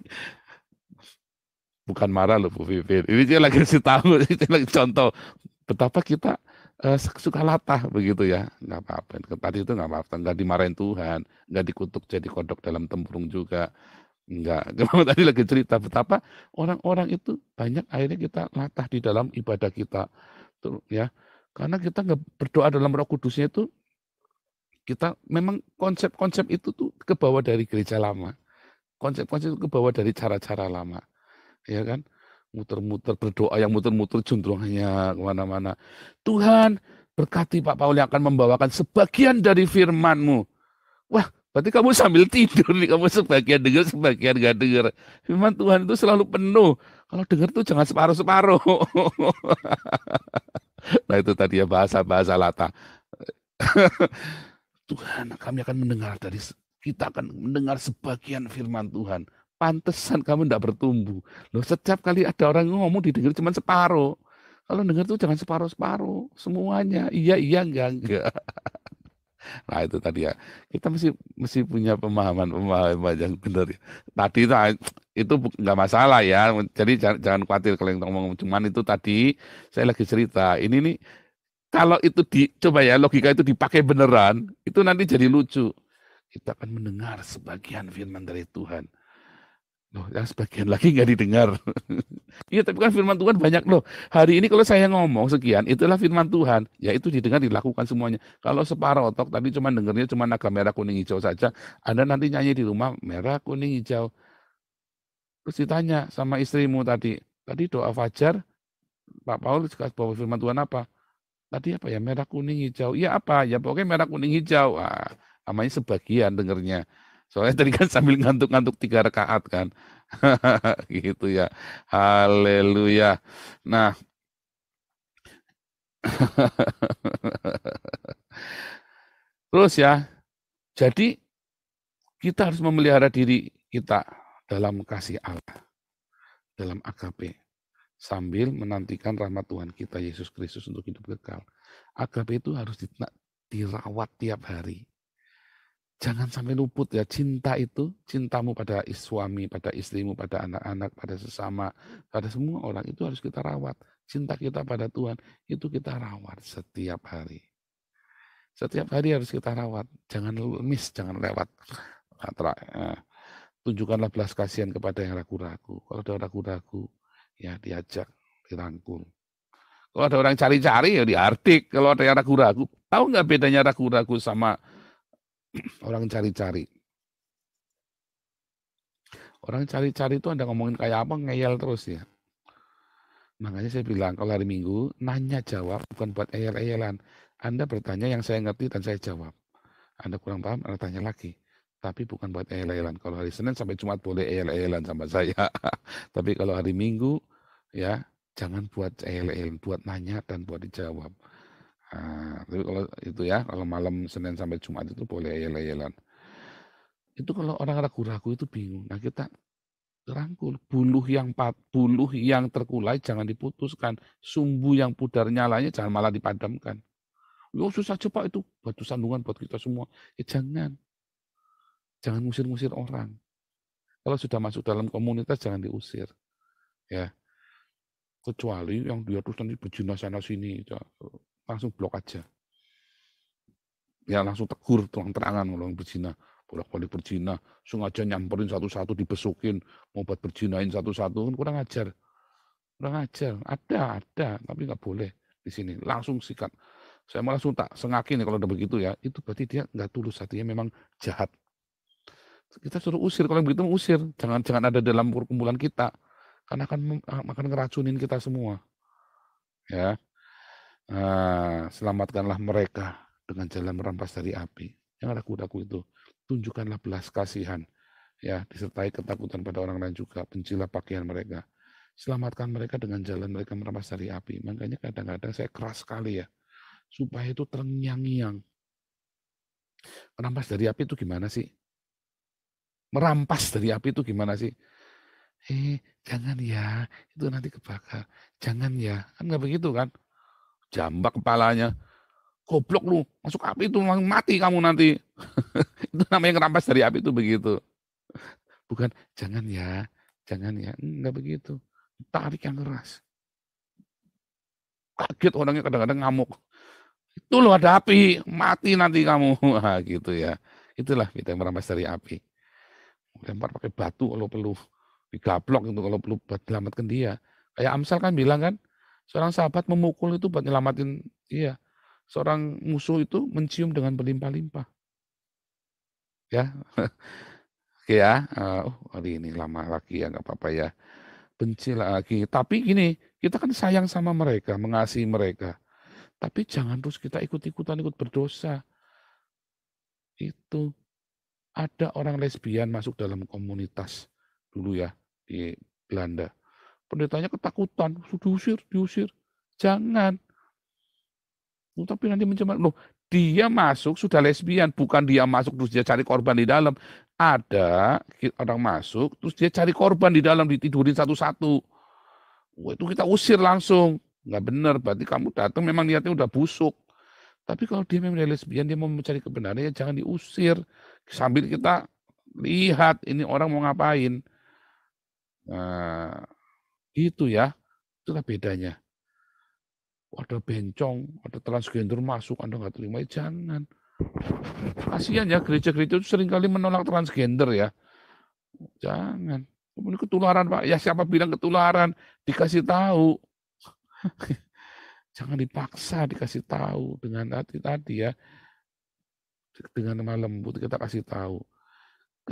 Bukan marah loh Bu Vivin, ini dia lagi kasih tahu, ini lagi contoh betapa kita suka latah begitu ya, nggak apa-apa. Tadi itu nggak apa-apa, nggak dimarahin Tuhan, nggak dikutuk jadi kodok dalam tempurung juga. Enggak, kamu tadi lagi cerita betapa orang-orang itu banyak akhirnya kita latah di dalam ibadah kita, tuh ya. Karena kita nggak berdoa dalam Roh Kudusnya itu, kita memang konsep-konsep itu tuh kebawa dari gereja lama, konsep-konsep itu kebawa dari cara-cara lama, ya kan? Muter-muter berdoa yang muter-muter juntrungannya kemana-mana. Tuhan berkati Pak Paul yang akan membawakan sebagian dari firman-Mu. Wah, berarti kamu sambil tidur nih, kamu sebagian dengar, sebagian nggak dengar. Firman Tuhan itu selalu penuh. Kalau dengar tuh jangan separuh-separuh. Nah itu tadi ya bahasa-bahasa lata. Tuhan, kami akan mendengar kita akan mendengar sebagian firman Tuhan. Pantesan kamu tidak bertumbuh. Loh, setiap kali ada orang ngomong didengar cuma separuh. Kalau dengar tuh jangan separuh-separuh. Semuanya, iya, enggak. Nah itu tadi ya, kita mesti punya pemahaman yang benar ya. Tadi itu nggak masalah ya, jadi jangan khawatir kalau yang ngomong, cuman itu tadi saya lagi cerita, ini nih kalau itu coba ya logika itu dipakai beneran, itu nanti jadi lucu. Kita akan mendengar sebagian firman dari Tuhan. Loh, yang sebagian lagi nggak didengar. Iya, tapi kan firman Tuhan banyak loh. Hari ini kalau saya ngomong sekian, itulah firman Tuhan. Ya itu didengar, dilakukan semuanya. Kalau separuh otak tadi cuma dengarnya cuma naga merah, kuning, hijau saja. Anda nanti nyanyi di rumah, merah, kuning, hijau. Terus ditanya sama istrimu tadi doa fajar, Pak Paul bawa firman Tuhan apa? Tadi apa ya, merah, kuning, hijau. Iya apa? Ya pokoknya merah, kuning, hijau. Namanya sebagian dengernya. Soalnya tadi kan sambil ngantuk-ngantuk 3 rakaat kan. Gitu ya. Haleluya. Nah, terus ya. Jadi kita harus memelihara diri kita dalam kasih Allah, dalam agape, sambil menantikan rahmat Tuhan kita Yesus Kristus untuk hidup kekal. Agape itu harus dirawat tiap hari. Jangan sampai luput ya, cinta itu, cintamu pada suami, pada istrimu, pada anak-anak, pada sesama, pada semua orang itu harus kita rawat. Cinta kita pada Tuhan itu kita rawat setiap hari. Setiap hari harus kita rawat, jangan miss, jangan lewat. Tunjukkanlah belas kasihan kepada yang ragu-ragu. Kalau ada ragu-ragu, ya diajak, dirangkul. Kalau ada orang cari-cari, ya diartik. Kalau ada yang ragu-ragu, tahu nggak bedanya ragu-ragu sama orang cari-cari? Orang cari-cari itu Anda ngomongin kayak apa, ngeyel terus ya. Makanya saya bilang, kalau hari Minggu, nanya jawab, bukan buat eyel-eyelan. Anda bertanya yang saya ngerti dan saya jawab. Anda kurang paham, Anda tanya lagi. Tapi bukan buat eyel-eyelan. Kalau hari Senin sampai Jumat boleh eyel-eyelan sama saya. Tapi kalau hari Minggu, ya jangan buat eyel-eyelan, buat nanya dan buat dijawab. Nah, tapi kalau itu ya, kalau malam Senin sampai Jumat itu boleh eyel-eyelan. Itu kalau orang ragu-ragu itu bingung. Nah kita rangkul, buluh yang terkulai jangan diputuskan, sumbu yang pudar nyalanya jangan malah dipadamkan. Yo susah aja Pak itu batu sandungan buat kita semua. Jangan ngusir-ngusir orang. Kalau sudah masuk dalam komunitas jangan diusir, ya. Kecuali yang dia terus nanti berzina sana sini, ya, langsung blok aja. Ya langsung tegur terang-terangan kalau berzina, bolak-balik berzina, sengaja nyamperin satu-satu dibesukin, mau buat berzinain satu-satu, kan kurang ajar. Kurang ajar. Ada, tapi nggak boleh di sini. Langsung sikat. Saya malah langsung tak sengakin kalau udah begitu ya, itu berarti dia nggak tulus hatinya, memang jahat. Kita suruh usir, kalau begitu usir. Jangan ada dalam perkumpulan kita. Karena akan ngeracunin kita semua. Ya. Selamatkanlah mereka dengan jalan merampas dari api. Yang ragu-ragu itu. Tunjukkanlah belas kasihan. Ya, disertai ketakutan pada orang lain juga. Bencilah pakaian mereka. Selamatkan mereka dengan jalan mereka merampas dari api. Makanya kadang-kadang saya keras sekali ya. Supaya itu terngiang-ngiang. Merampas dari api itu gimana sih? Merampas dari api itu gimana sih? Jangan ya, itu nanti kebakar. Jangan ya, kan nggak begitu kan? Jambak kepalanya. Goblok lu, masuk api itu mati kamu nanti. Itu namanya ngerampas dari api itu begitu. Bukan, jangan ya, nggak begitu. Tarik yang keras. Kaget orangnya kadang-kadang ngamuk. Itu loh ada api, mati nanti kamu. Nah, gitu ya. Itulah kita merampas dari api. Lempar pakai batu kalau perlu, digablok itu kalau perlu buat menyelamatkan dia. Kayak Amsal kan bilang kan, seorang sahabat memukul itu buat nyelamatin dia. Seorang musuh itu mencium dengan berlimpah-limpah. Ya, oke ya. Hari ini lama lagi ya, nggak apa-apa ya. Benci lagi. Tapi gini, kita kan sayang sama mereka, mengasihi mereka. Tapi jangan terus kita ikut-ikutan ikut berdosa. Itu. Ada orang lesbian masuk dalam komunitas dulu ya di Belanda. Pendetanya ketakutan, diusir. Jangan. Tapi nanti mencemar. Loh, dia masuk sudah lesbian, bukan dia masuk terus dia cari korban di dalam. Ada orang masuk, terus dia cari korban di dalam, ditidurin satu-satu. Wah, itu kita usir langsung. Nggak benar, berarti kamu datang memang niatnya udah busuk. Tapi kalau dia memang lesbian, dia mau mencari kebenaran, ya jangan diusir. Sambil kita lihat ini orang mau ngapain. Nah, gitu ya. Itulah bedanya. Ada bencong, ada transgender masuk, Anda nggak terima, ya jangan. Kasihan ya, gereja-gereja itu seringkali menolak transgender ya. Jangan. Ini ketularan Pak. Ya siapa bilang ketularan? Dikasih tahu. Jangan dipaksa dikasih tahu dengan hati tadi ya. Dengan lemah lembut kita kasih tahu.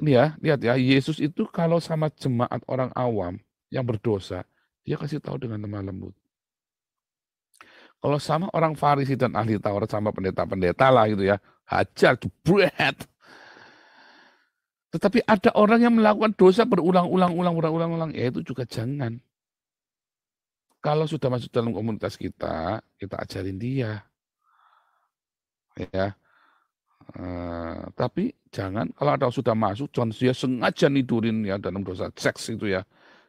Ini ya, lihat ya, Yesus itu kalau sama jemaat orang awam yang berdosa, dia kasih tahu dengan lemah lembut. Kalau sama orang Farisi dan ahli Taurat sama pendeta-pendeta lah gitu ya, hajar, jebret. Tetapi ada orang yang melakukan dosa berulang-ulang, ya itu juga jangan. Kalau sudah masuk dalam komunitas kita ajarin dia. Ya. Tapi jangan kalau ada sudah masuk, jangan dia sengaja nidurin ya dalam dosa seks itu ya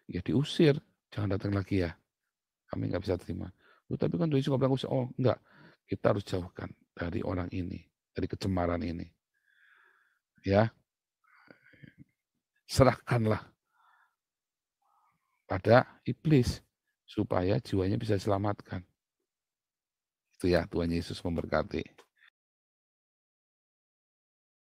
diusir, jangan datang lagi ya. Kami nggak bisa terima. Tapi kan Yesus bilang, oh enggak, kita harus jauhkan dari orang ini, dari kecemaran ini. Ya, serahkanlah pada iblis supaya jiwanya bisa diselamatkan. Itu ya, Tuhan Yesus memberkati.